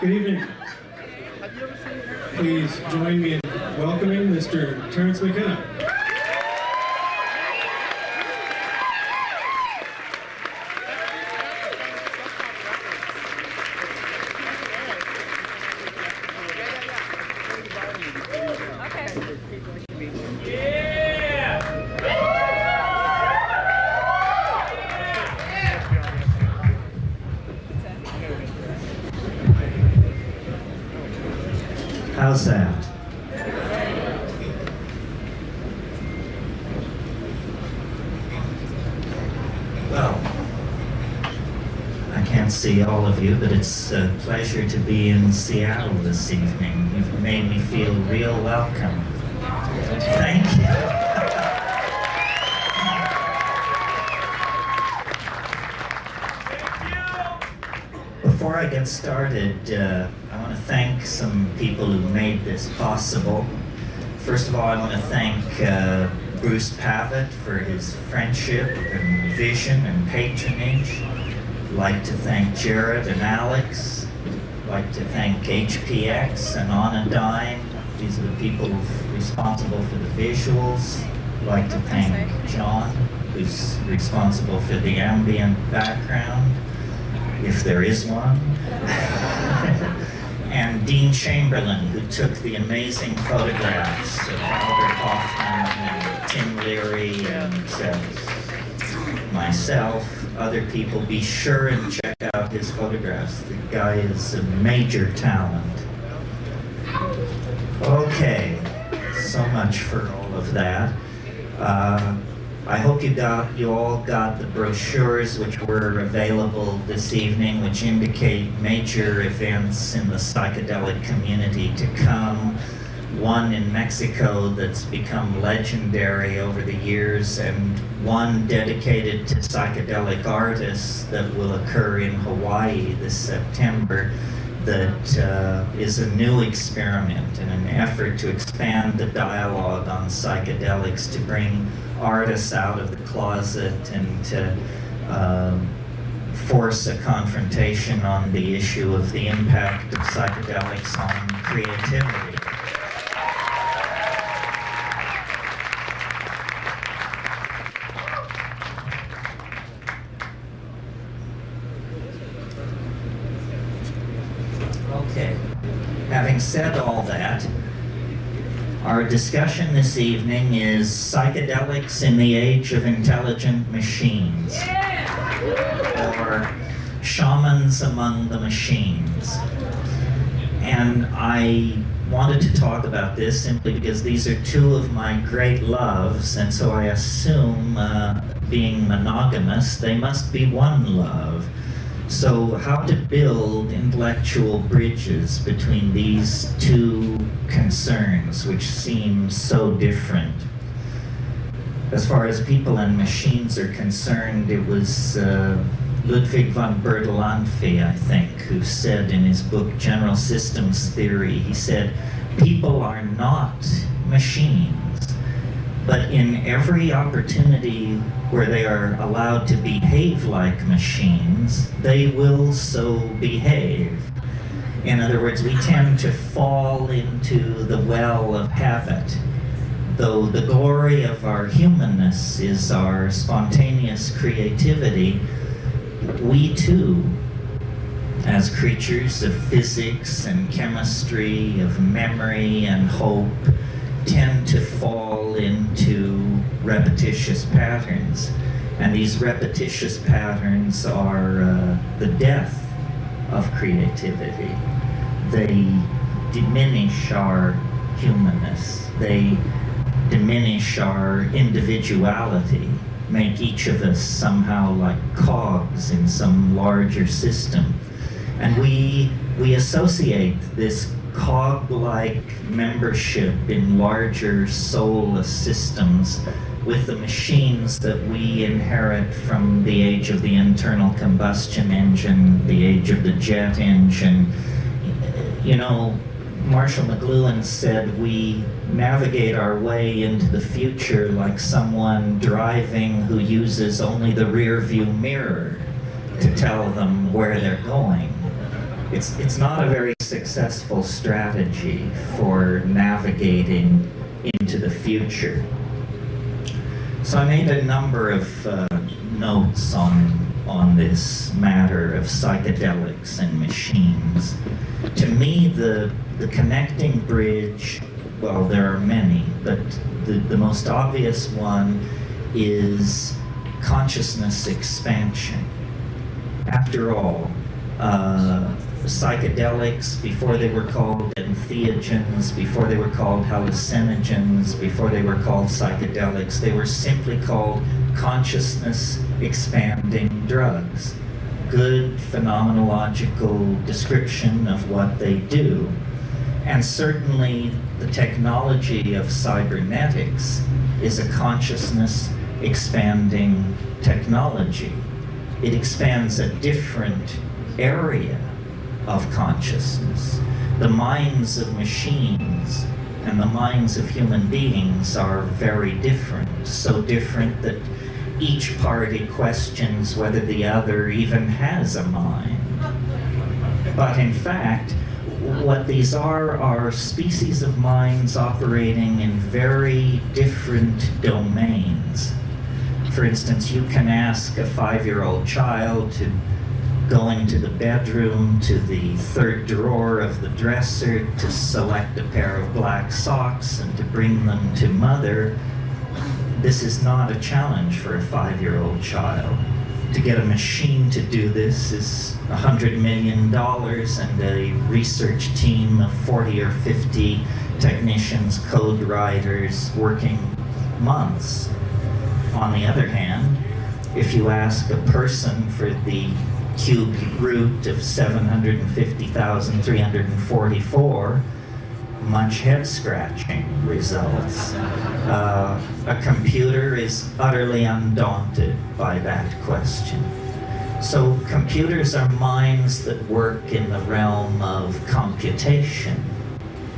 Good evening. Please join me in welcoming Mr. Terence McKenna. How's that? Well, I can't see all of you, but it's a pleasure to be in Seattle this evening. You've made me feel real welcome. Thank you. Before I get started, I want to thank some people who made this possible. First of all, I want to thank Bruce Pavitt for his friendship and vision and patronage. I'd like to thank Jared and Alex. I'd like to thank HPX and Anodyne. These are the people responsible for the visuals. I'd like to thank John, who's responsible for the ambient background, if there is one. And Dean Chamberlain, who took the amazing photographs of Albert Hoffman and Tim Leary and myself, other people. Be sure and check out his photographs. The guy is a major talent. Okay, so much for all of that. I hope you all got the brochures which were available this evening, which indicate major events in the psychedelic community to come. One in Mexico that's become legendary over the years, and one dedicated to psychedelic artists that will occur in Hawaii this September, that is a new experiment and an effort to expand the dialogue on psychedelics, to bring artists out of the closet and to force a confrontation on the issue of the impact of psychedelics on creativity. Okay, having said all that, our discussion this evening is psychedelics in the age of intelligent machines, or shamans among the machines. And I wanted to talk about this simply because these are two of my great loves, and so I assume, being monogamous, they must be one love. So how to build intellectual bridges between these two concerns, which seem so different. As far as people and machines are concerned, it was Ludwig von Bertalanffy, I think, who said in his book General Systems Theory, he said, people are not machines, but in every opportunity where they are allowed to behave like machines, they will so behave. In other words, we tend to fall into the well of habit. Though the glory of our humanness is our spontaneous creativity, we too, as creatures of physics and chemistry, of memory and hope, tend to fall into repetitious patterns. And these repetitious patterns are the death of creativity. They diminish our humanness. They diminish our individuality, make each of us somehow like cogs in some larger system. And we associate this cog-like membership in larger soulless systems with the machines that we inherit from the age of the internal combustion engine, the age of the jet engine. You know, Marshall McLuhan said we navigate our way into the future like someone driving who uses only the rear view mirror to tell them where they're going. it's not a very successful strategy for navigating into the future. So I made a number of notes on this matter of psychedelics and machines. To me, the connecting bridge, well, there are many, but the most obvious one is consciousness expansion. After all, psychedelics, before they were called entheogens, before they were called hallucinogens, before they were called psychedelics, they were simply called consciousness expanding drugs. Good phenomenological description of what they do. And certainly the technology of cybernetics is a consciousness expanding technology. It expands a different area of consciousness. The minds of machines and the minds of human beings are very different, so different that each party questions whether the other even has a mind. But in fact, what these are species of minds operating in very different domains. For instance, you can ask a 5-year-old child to go into the bedroom, to the third drawer of the dresser, to select a pair of black socks and to bring them to mother. This is not a challenge for a 5-year-old child. To get a machine to do this is $100 million and a research team of 40 or 50 technicians, code writers, working months. On the other hand, if you ask a person for the cube root of 750,344, much head-scratching results. A computer is utterly undaunted by that question. So computers are minds that work in the realm of computation,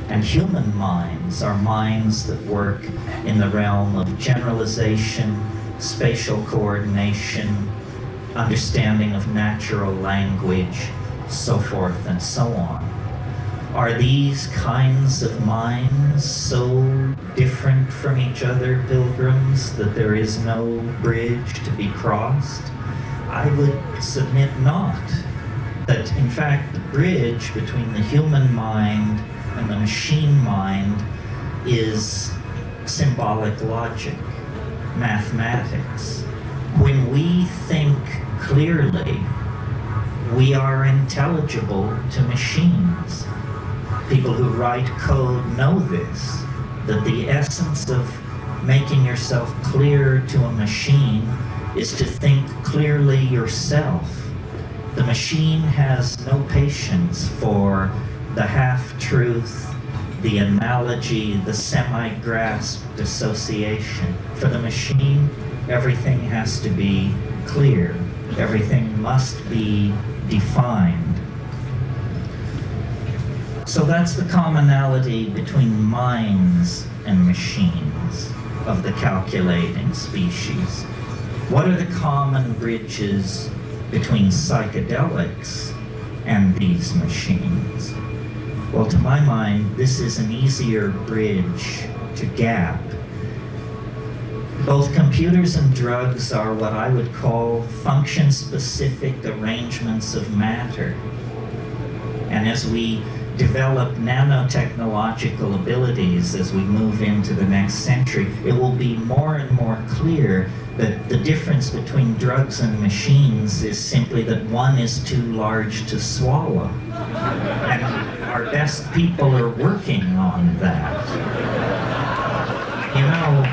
and human minds are minds that work in the realm of generalization, spatial coordination, understanding of natural language, so forth and so on. Are these kinds of minds so different from each other, pilgrims, that there is no bridge to be crossed? I would submit not. That in fact the bridge between the human mind and the machine mind is symbolic logic, mathematics. When we think clearly, we are intelligible to machines. People who write code know this, that the essence of making yourself clear to a machine is to think clearly yourself. The machine has no patience for the half-truth, the analogy, the semi-grasped association. For the machine, everything has to be clear. Everything must be defined. So that's the commonality between minds and machines of the calculating species. What are the common bridges between psychedelics and these machines? Well, to my mind, this is an easier bridge to gap. Both computers and drugs are what I would call function-specific arrangements of matter. And as we develop nanotechnological abilities as we move into the next century, it will be more and more clear that the difference between drugs and machines is simply that one is too large to swallow. And our best people are working on that. You know,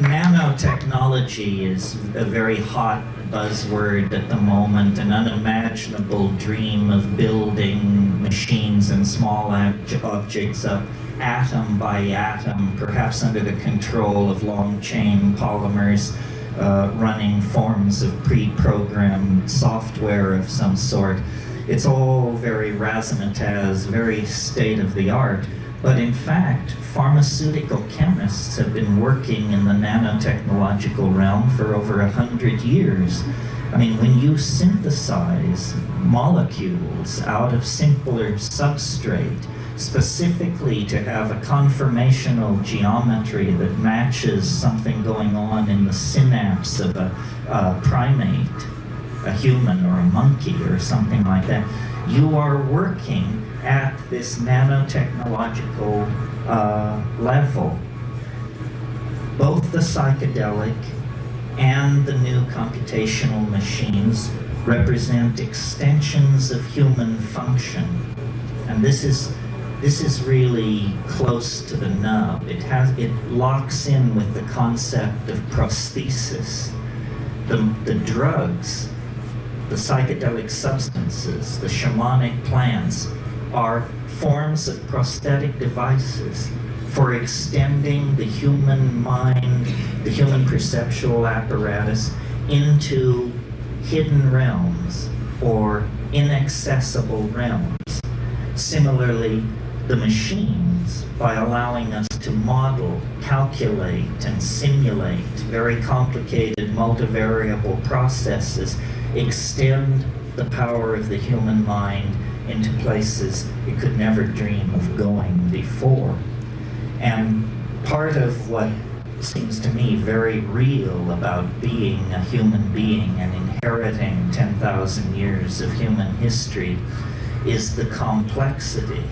nanotechnology is a very hot buzzword at the moment, an unimaginable dream of building machines and small objects up atom by atom, perhaps under the control of long-chain polymers, running forms of pre-programmed software of some sort. It's all very razzmatazz, very state-of-the-art. But in fact, pharmaceutical chemists have been working in the nanotechnological realm for over 100 years. I mean, when you synthesize molecules out of simpler substrate, specifically to have a conformational geometry that matches something going on in the synapse of a primate, a human or a monkey or something like that, you are working at this nanotechnological level. Both the psychedelic and the new computational machines represent extensions of human function. And this is really close to the nub. It locks in with the concept of prosthesis. The drugs, the psychedelic substances, the shamanic plants are forms of prosthetic devices for extending the human mind, the human perceptual apparatus into hidden realms or inaccessible realms. Similarly, the machines, by allowing us to model, calculate, and simulate very complicated multivariable processes, extend the power of the human mind into places it could never dream of going before. And part of what seems to me very real about being a human being and inheriting 10,000 years of human history is the complexity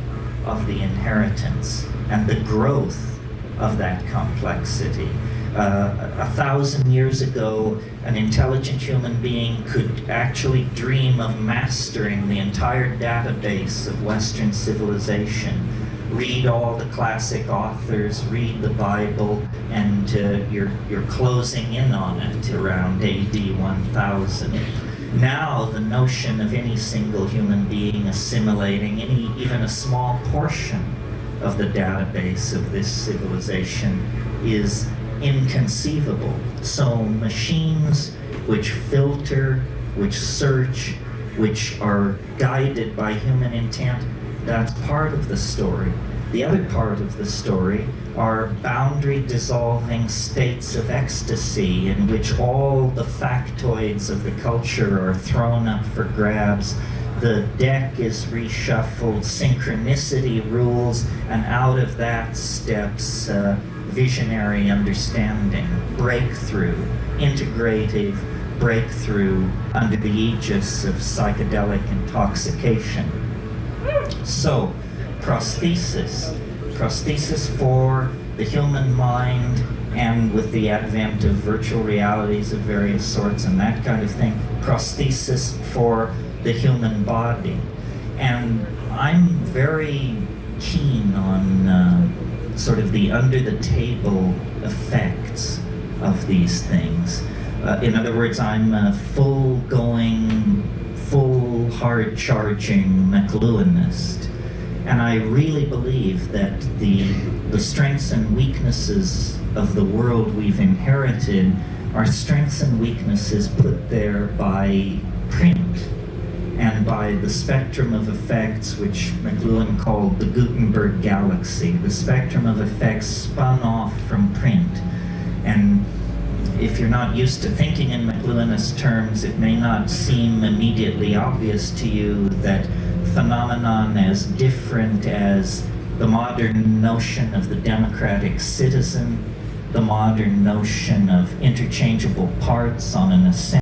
of the inheritance and the growth of that complexity. 1,000 years ago, an intelligent human being could actually dream of mastering the entire database of Western civilization. Read all the classic authors, read the Bible, and you're closing in on it around AD 1000. Now the notion of any single human being assimilating even a small portion of the database of this civilization is inconceivable. So machines which filter, which search, which are guided by human intent, that's part of the story. The other part of the story are boundary-dissolving states of ecstasy in which all the factoids of the culture are thrown up for grabs. The deck is reshuffled, synchronicity rules, and out of that steps visionary understanding, breakthrough, integrative breakthrough under the aegis of psychedelic intoxication. So, prosthesis for the human mind, and with the advent of virtual realities of various sorts and that kind of thing, prosthesis for the human body. And I'm very keen on sort of the under-the-table effects of these things. In other words, I'm a full-going, full hard-charging McLuhanist. And I really believe that the strengths and weaknesses of the world we've inherited are strengths and weaknesses put there by print and by the spectrum of effects which McLuhan called the Gutenberg galaxy, the spectrum of effects spun off from print. And if you're not used to thinking in McLuhanist terms, it may not seem immediately obvious to you that phenomenon as different as the modern notion of the democratic citizen, the modern notion of interchangeable parts on an assembly